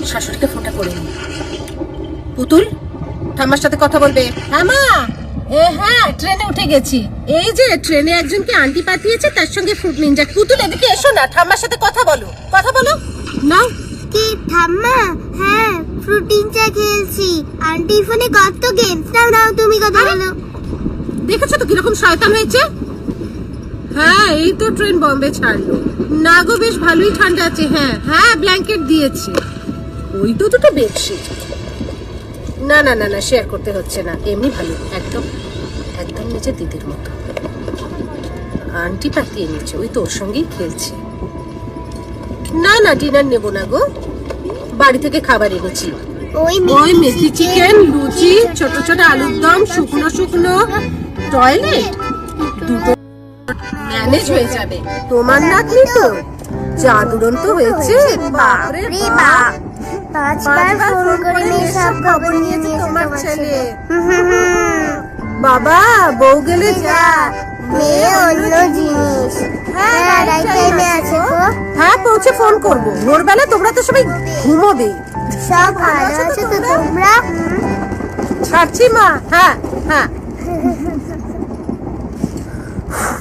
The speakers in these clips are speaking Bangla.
শাশুড়িকে ফোনটা করে নি। পুতুল, ঠাম্মার সাথে কথা বলবে। হ্যাঁ মা। হ্যাঁ, ট্রেনে উঠে গেছি। এই যে ট্রেনে একজনকে আন্টি পাঠিয়েছে, তার সঙ্গে ফ্রুট নিনজা। পুতুল এদিকে এসো না, ঠাম্মার সাথে কথা বলো। কথা বলো নাও। কি ঠাম্মা? হ্যাঁ, ফ্রুট নিনজা খেলছি। আন্টি ফোনে কত গেম। নাও তুমি কথা বলো। দেখেছো তো কিরকম শয়তান হয়েছে। হ্যাঁ, এই তো ট্রেন বম্বে ছাড়লো। না গো, বেশ ভালোই ঠান্ডা আছে। হ্যাঁ, ব্ল্যাঙ্কেট দিয়েছে। ওই তো দুটো বেডশিট। না না না না, শেয়ার করতে হচ্ছে না, এমনি ভালো। একদম একদম নিজের দিদির মতো। আন্টি পাঠিয়ে নিচ্ছে, ওই তো ওর সঙ্গেই খেলছে। না না, ডিনার নেবো না গো, বাড়ি থেকে খাবার এনেছি। ওই মেথি চিকেন, লুচি, ছোট ছোট আলুর দম, শুকনো শুকনো। টয়লেট দুটো ম্যানেজ হয়ে যাবে। তোমার নাতনি তো যা দুরন্ত হয়েছে। বাপরে বাপ, 5 বার ফোন করে সব খবর নিয়েছে তোমার ছেলে। বাবা, বউ গেলে যা, মেয়ে অন্য জিনিস। হ্যাঁ, রাইট টাইমে আছে গো। হ্যাঁ, পৌঁছে ফোন করবো। ভোরবেলা তোমরা তো সবাই ঘুমোবে। সব ভালো আছে তো তোমরা? ছাড়ছি মা। হ্যাঁ।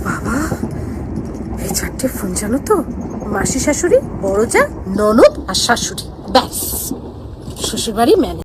বাবা, এই 4টে ফোন জানো তো, মাসি শাশুড়ি, বড় যা, ননদ আর শাশুড়ি। ব্যাস, শ্বশুরবাড়ি ম্যানেজ।